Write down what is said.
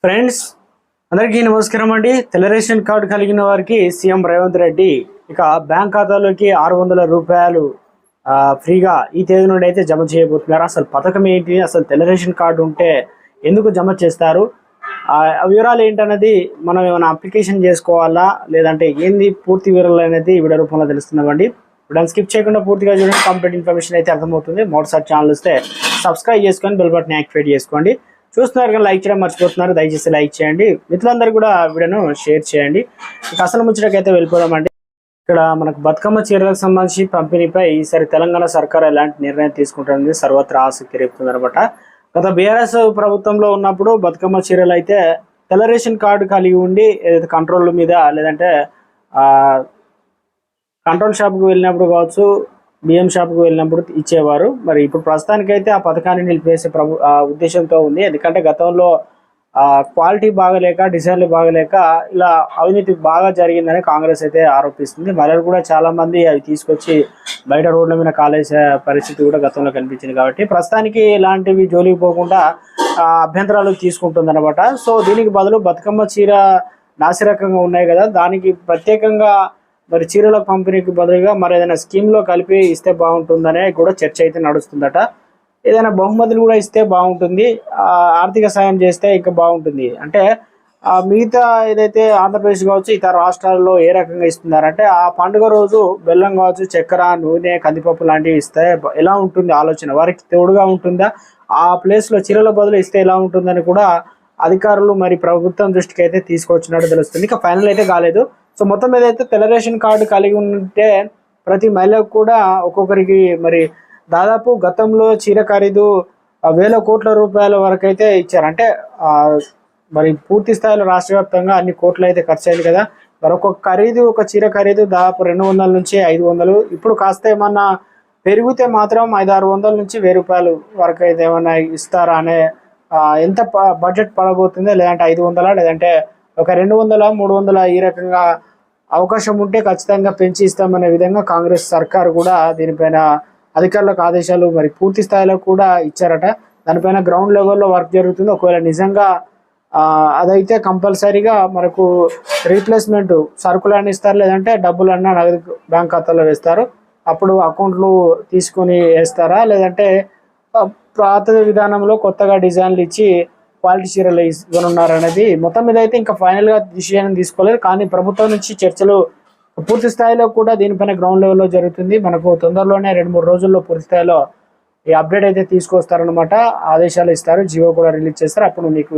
Friends అందరికీ నమస్కారం అండి. తెల్ల రేషన్ కార్డు కలిగిన వారికి సీఎం రేవంత్ రెడ్డి ఇక బ్యాంక్ ఖాతాలోకి 600 రూపాయలు ఫ్రీగా ఈ తేదీ నుండి అయితే జమ చేయబోతున్నారు. అసలు పథకం ఏంటి, అసలు తెల్ల రేషన్ కార్డు ఉంటే ఎందుకు జమ చేస్తారు, ఆ వివరాలు ఏంటనేది మనం ఏమైనా అప్లికేషన్ చేసుకోవాలా లేదంటే ఏంది పూర్తి వివరాలు అనేది వీడియో రూపంలో తెలుస్తున్నామండి. వీడియోని స్కిప్ చేయకుండా పూర్తిగా చూడండి. కంప్లీట్ ఇన్ఫర్మేషన్ అయితే అర్థమవుతుంది. మొదటిసారి ఛానల్ వస్తే సబ్స్క్రైబ్ చేసుకొని బెల్ బటన్ యాక్టివేట్ చేసుకోండి. చూస్తున్నారు కానీ లైక్ చేయడం మర్చిపోతున్నారు, దయచేసి లైక్ చేయండి. మిత్రులందరూ కూడా వీడియోను షేర్ చేయండి. ఇక అసలు ముచ్చటకైతే వెళ్ళిపోదామండి. ఇక్కడ మనకు బతుకమ్మ చీరలకు సంబంధించి పంపిణీపై ఈసారి తెలంగాణ సర్కార్ ఎలాంటి నిర్ణయం తీసుకుంటుంది సర్వత్రా ఆసక్తి రేపుతుంది అనమాట. గత బీఆర్ఎస్ ప్రభుత్వంలో ఉన్నప్పుడు బతుకమ్మ చీరలు అయితే తెల్ల రేషన్ కార్డు కలిగి ఉండి ఏదైతే కంట్రోల్ మీద లేదంటే కంట్రోల్ షాప్కి వెళ్ళినప్పుడు కావచ్చు, బియ్యం షాప్కి వెళ్ళినప్పుడు ఇచ్చేవారు. మరి ఇప్పుడు ప్రస్తుతానికైతే ఆ పథకాన్ని నిలిపేసే ఉద్దేశంతో ఉంది. ఎందుకంటే గతంలో క్వాలిటీ బాగలేక, డిజైన్లు బాగలేక ఇలా అవినీతి బాగా జరిగిందని కాంగ్రెస్ అయితే ఆరోపిస్తుంది. మహిళలు కూడా చాలా మంది అవి తీసుకొచ్చి బయట రోడ్ల మీద కాలేసే పరిస్థితి కూడా గతంలో కనిపించింది. కాబట్టి ప్రస్తుతానికి ఇలాంటివి జోలికి పోకుండా అభ్యంతరాలు తీసుకుంటుంది అనమాట. సో దీనికి బదులు బతుకమ్మ చీర నాసిరకంగా ఉన్నాయి కదా, దానికి ప్రత్యేకంగా మరి చీరల పంపిణీకి బదులుగా మరి ఏదైనా స్కీమ్లో కలిపి ఇస్తే బాగుంటుందనే కూడా చర్చ అయితే నడుస్తుందట. ఏదైనా బహుమతులు కూడా ఇస్తే బాగుంటుంది, ఆర్థిక సాయం చేస్తే ఇంకా బాగుంటుంది. అంటే మిగతా ఏదైతే ఆంధ్రప్రదేశ్ కావచ్చు, ఇతర రాష్ట్రాల్లో ఏ రకంగా ఇస్తున్నారంటే ఆ పండుగ రోజు బెల్లం కావచ్చు, చక్కెర, నూనె, కందిపప్పు లాంటివి ఇస్తే ఎలా ఉంటుంది ఆలోచన, వారికి తోడుగా ఉంటుందా, ఆ ప్లేస్లో చీరల బదులు ఇస్తే ఎలా ఉంటుందని కూడా అధికారులు మరి ప్రభుత్వం దృష్టికి అయితే తీసుకొచ్చినట్టు తెలుస్తుంది. ఇక ఫైనల్ అయితే కాలేదు. సో మొత్తం మీద అయితే తెల్ల రేషన్ కార్డు కలిగి ఉంటే ప్రతి మహిళకు కూడా ఒక్కొక్కరికి మరి దాదాపు గతంలో చీర ఖరీదు 1000 కోట్ల రూపాయల వరకు అయితే ఇచ్చారు. అంటే మరి పూర్తి స్థాయిలో రాష్ట్ర వ్యాప్తంగా అన్ని కోట్లు అయితే ఖర్చు అయింది కదా. మరి ఒక చీర ఖరీదు దాదాపు 200 నుంచి 500. ఇప్పుడు కాస్త ఏమన్నా పెరిగితే మాత్రం 500-600 నుంచి 1000 రూపాయలు వరకు అయితే ఏమన్నా ఇస్తారా అనే ఎంత బడ్జెట్ పడబోతుందో, లేదంటే 500 లేదంటే ఒక 200-300 ఈ రకంగా అవకాశం ఉంటే ఖచ్చితంగా పెంచి ఇస్తామనే విధంగా కాంగ్రెస్ సర్కారు కూడా దీనిపైన అధికారులకు ఆదేశాలు మరి పూర్తి స్థాయిలో కూడా ఇచ్చారట. దానిపైన గ్రౌండ్ లెవెల్లో వర్క్ జరుగుతుంది. ఒకవేళ నిజంగా అదైతే కంపల్సరీగా మనకు రీప్లేస్మెంట్ సరుకులన్నీ ఇస్తారు, లేదంటే డబ్బులన్నా నగదు బ్యాంక్ ఖాతాలో వేస్తారు. అప్పుడు అకౌంట్లు తీసుకొని వేస్తారా, లేదంటే పాత విధానంలో కొత్తగా డిజైన్లు ఇచ్చి క్వాలిటీ చీరలు ఇవ్వనున్నారు అనేది మొత్తం మీద అయితే ఇంకా ఫైనల్గా డిసిషన్ తీసుకోలేదు. కానీ ప్రభుత్వం నుంచి చర్చలు పూర్తి స్థాయిలో కూడా దీనిపైన గ్రౌండ్ లెవెల్లో జరుగుతుంది. మనకు తొందరలోనే 2-3 రోజుల్లో పూర్తి స్థాయిలో ఈ అప్డేట్ అయితే తీసుకొస్తారనమాట. ఆదేశాలు ఇస్తారు, జియో కూడా రిలీజ్ చేస్తారు. అప్పుడు మీకు